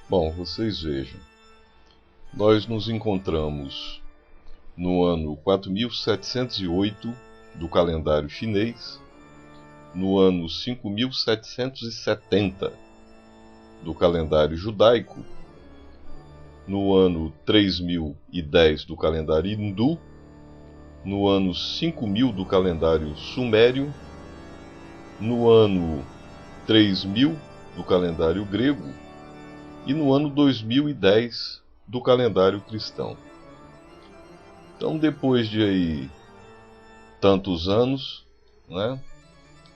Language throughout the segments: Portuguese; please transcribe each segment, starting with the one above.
Bom, vocês vejam, nós nos encontramos no ano 4708 do calendário chinês, no ano 5770 do calendário judaico, no ano 3010 do calendário hindu, no ano 5000 do calendário sumério, no ano 3000 do calendário grego e no ano 2010 do calendário cristão. Então, depois de aí tantos anos, né,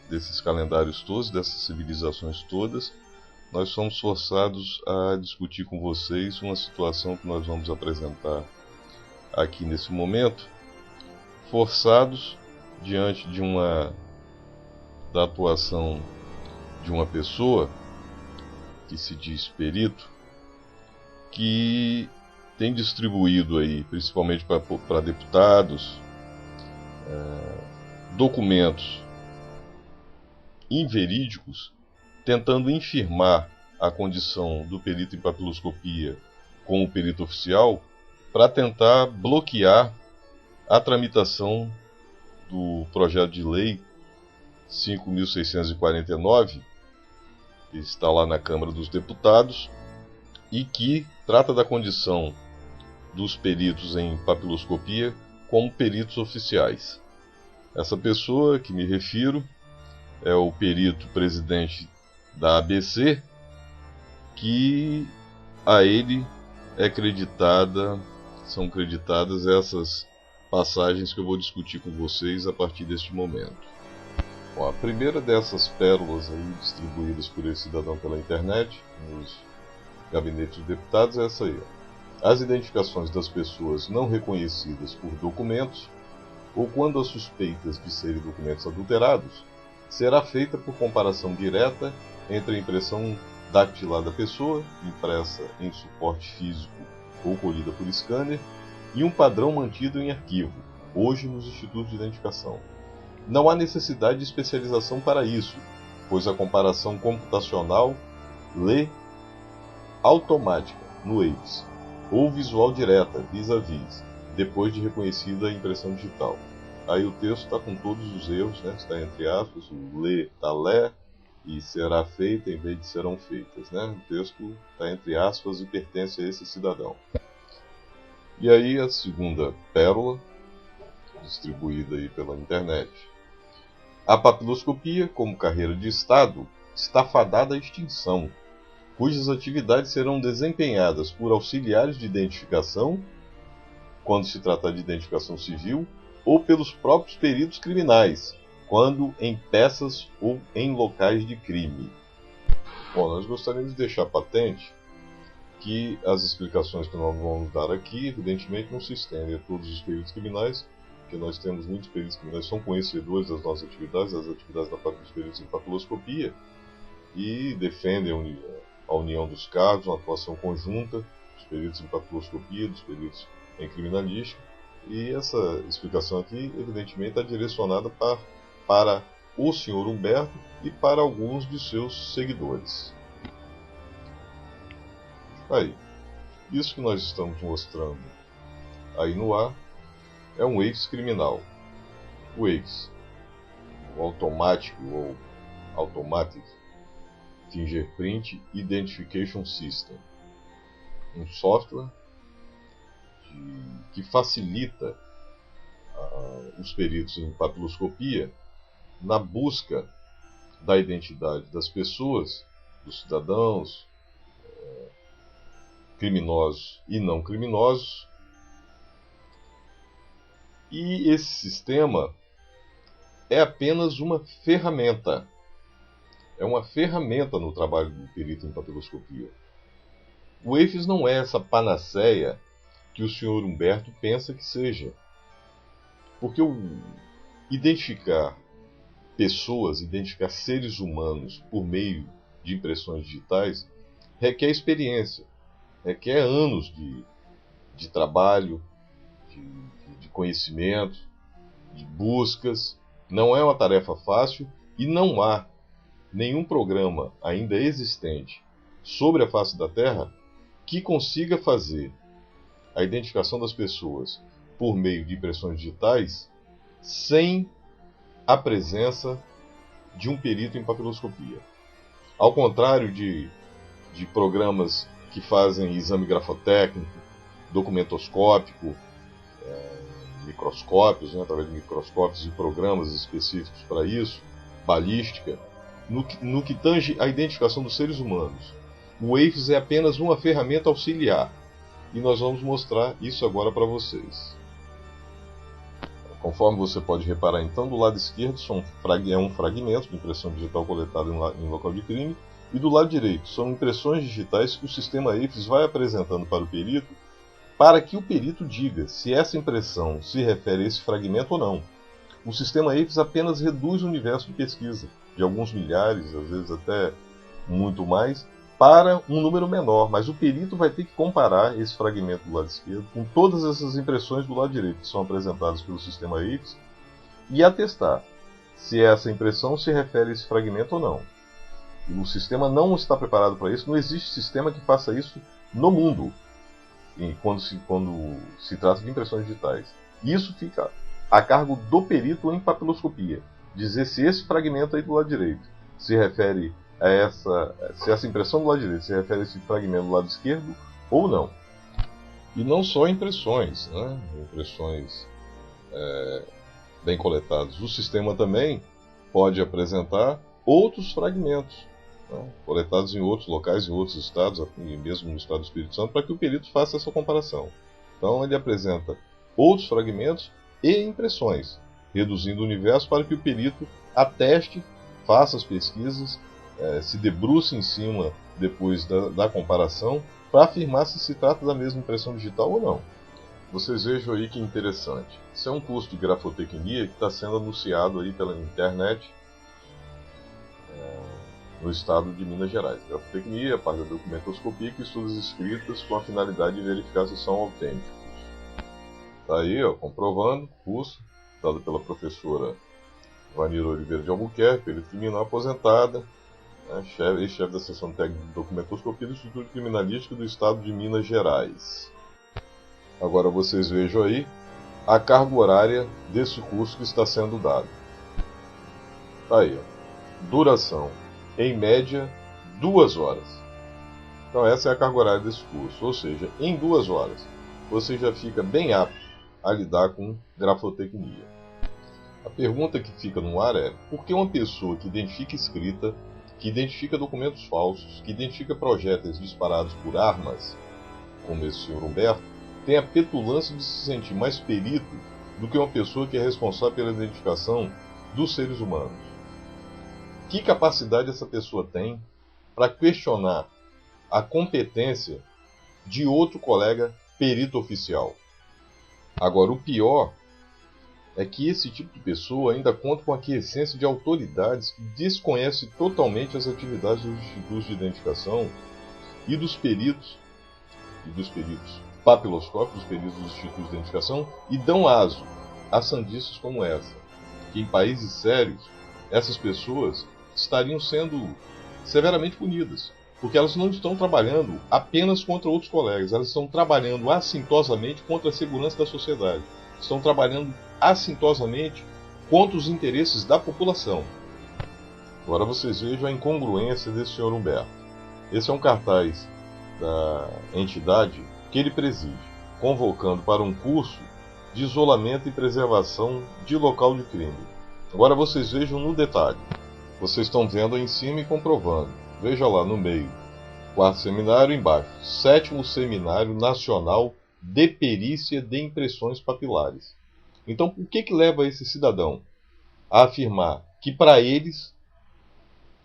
desses calendários todos, dessas civilizações todas, nós somos forçados a discutir com vocês uma situação que nós vamos apresentar aqui nesse momento, forçados diante da atuação de uma pessoa que se diz perito, que tem distribuído aí, principalmente para deputados, documentos inverídicos, tentando infirmar a condição do perito em papiloscopia como perito oficial, para tentar bloquear a tramitação do projeto de lei 5.649, que está lá na Câmara dos Deputados, e que trata da condição dos peritos em papiloscopia como peritos oficiais. Essa pessoa que me refiro é o perito presidente da ABC, que a ele são creditadas essas passagens que eu vou discutir com vocês a partir deste momento. Bom, a primeira dessas pérolas aí distribuídas por esse cidadão pela internet, nos gabinetes de deputados, é essa aí. As identificações das pessoas não reconhecidas por documentos, ou quando as suspeitas de serem documentos adulterados, será feita por comparação direta entre a impressão dactilar da pessoa, impressa em suporte físico ou colhida por scanner, e um padrão mantido em arquivo, hoje nos institutos de identificação. Não há necessidade de especialização para isso, pois a comparação computacional lê automática, no EIVS, ou visual direta, vis-a-vis, depois de reconhecida a impressão digital. Aí o texto está com todos os erros, né? Está entre aspas, o lê está lé, e será feita em vez de serão feitas, né? O texto está entre aspas e pertence a esse cidadão. E aí a segunda pérola, distribuída aí pela internet. A papiloscopia, como carreira de Estado, está fadada à extinção, cujas atividades serão desempenhadas por auxiliares de identificação, quando se tratar de identificação civil, ou pelos próprios peritos criminais, quando em peças ou em locais de crime. Bom, nós gostaríamos de deixar patente que as explicações que nós vamos dar aqui, evidentemente, não se estendem a todos os peritos criminais, porque nós temos muitos peritos criminais que são conhecedores das nossas atividades, das atividades dos peritos em papiloscopia, e defendem a união dos cargos, uma atuação conjunta dos peritos em papiloscopia, dos peritos em criminalística, e essa explicação aqui, evidentemente, está direcionada para o Sr. Humberto e para alguns de seus seguidores. Aí, isso que nós estamos mostrando aí no ar é um EIVS criminal. O EIVS, o Automatic ou Automatic Fingerprint Identification System, um software que facilita os peritos em papiloscopia na busca da identidade das pessoas, dos cidadãos, criminosos e não criminosos. E esse sistema é apenas uma ferramenta. É uma ferramenta no trabalho do perito em papiloscopia. O EIVS não é essa panaceia que o Sr. Humberto pensa que seja. Porque identificar pessoas, identificar seres humanos por meio de impressões digitais requer experiência, requer anos de trabalho, de conhecimento, de buscas. Não é uma tarefa fácil e não há nenhum programa ainda existente sobre a face da Terra que consiga fazer a identificação das pessoas por meio de impressões digitais sem a presença de um perito em papiloscopia. Ao contrário de programas que fazem exame grafotécnico, documentoscópico, microscópios, através de microscópios e programas específicos para isso, balística, no que tange a identificação dos seres humanos, o EIFS é apenas uma ferramenta auxiliar, e nós vamos mostrar isso agora para vocês. Conforme você pode reparar, então, do lado esquerdo é um fragmento de impressão digital coletado em local de crime, e do lado direito são impressões digitais que o sistema EIFS vai apresentando para o perito, para que o perito diga se essa impressão se refere a esse fragmento ou não. O sistema EIFS apenas reduz o universo de pesquisa, de alguns milhares, às vezes até muito mais, para um número menor, mas o perito vai ter que comparar esse fragmento do lado esquerdo com todas essas impressões do lado direito que são apresentadas pelo sistema EIFS e atestar se essa impressão se refere a esse fragmento ou não. O sistema não está preparado para isso, não existe sistema que faça isso no mundo, quando se trata de impressões digitais. Isso fica a cargo do perito em papiloscopia, dizer se esse fragmento aí do lado direito se refere a se essa impressão do lado direito se refere a esse fragmento do lado esquerdo ou não. E não só impressões, impressões bem coletadas. O sistema também pode apresentar outros fragmentos, coletados em outros locais, em outros estados, e mesmo no estado do Espírito Santo, para que o perito faça essa comparação. Então ele apresenta outros fragmentos e impressões, reduzindo o universo para que o perito ateste, faça as pesquisas, se debruce em cima depois da comparação, para afirmar se trata da mesma impressão digital ou não. Vocês vejam aí que interessante. Isso é um curso de grafotecnia que está sendo anunciado aí pela internet no estado de Minas Gerais. Grafotecnia, parte da documentoscopia, que estuda as escritas com a finalidade de verificar se são autênticos. Está aí, comprovando, curso, dado pela professora Vanira Oliveira de Albuquerque, perito criminal aposentada, ex-chefe da seção técnica de documentoscopia do Instituto Criminalístico do estado de Minas Gerais. Agora vocês vejam aí a carga horária desse curso que está sendo dado. Aí, duração, em média, 2 horas. Então essa é a carga horária desse curso, ou seja, em 2 horas você já fica bem apto a lidar com grafotecnia. A pergunta que fica no ar é: por que uma pessoa que identifica escrita, que identifica documentos falsos, que identifica projéteis disparados por armas, como esse senhor Humberto, tem a petulância de se sentir mais perito do que uma pessoa que é responsável pela identificação dos seres humanos? Que capacidade essa pessoa tem para questionar a competência de outro colega perito oficial? Agora, o pior é que esse tipo de pessoa ainda conta com a aquiescência de autoridades que desconhecem totalmente as atividades dos institutos de identificação e dos peritos papiloscópicos, dos peritos dos institutos de identificação, e dão aso a sandices como essa, que em países sérios essas pessoas estariam sendo severamente punidas, porque elas não estão trabalhando apenas contra outros colegas, elas estão trabalhando assintosamente contra a segurança da sociedade, estão trabalhando assintosamente contra os interesses da população. Agora vocês vejam a incongruência desse senhor Humberto. Esse é um cartaz da entidade que ele preside, convocando para um curso de isolamento e preservação de local de crime. Agora vocês vejam no detalhe. Vocês estão vendo aí em cima e comprovando. Veja lá no meio. 4º seminário embaixo. 7º Seminário Nacional de Perícia de Impressões Papilares. Então, o que leva esse cidadão a afirmar que para eles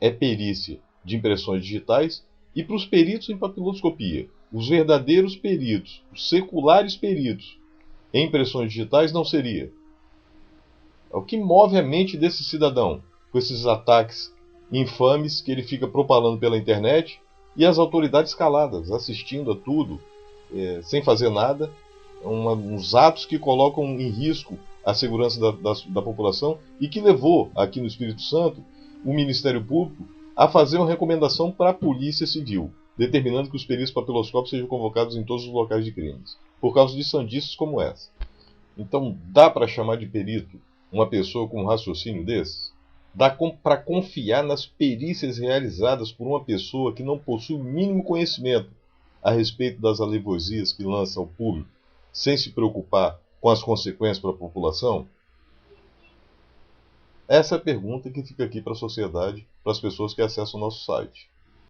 é perícia de impressões digitais e para os peritos em papiloscopia, os verdadeiros peritos, os seculares peritos em impressões digitais, não seria? O que move a mente desse cidadão com esses ataques infames que ele fica propalando pela internet e as autoridades caladas, assistindo a tudo, sem fazer nada, uns atos que colocam em risco a segurança da população e que levou, aqui no Espírito Santo, o Ministério Público a fazer uma recomendação para a Polícia Civil. determinando que os peritos papiloscópicos sejam convocados em todos os locais de crimes, por causa de sandices como essa. Então, dá para chamar de perito uma pessoa com um raciocínio desses? Dá para confiar nas perícias realizadas por uma pessoa que não possui o mínimo conhecimento a respeito das alevosias que lança ao público, sem se preocupar com as consequências para a população? Essa é a pergunta que fica aqui para a sociedade, para as pessoas que acessam o nosso site.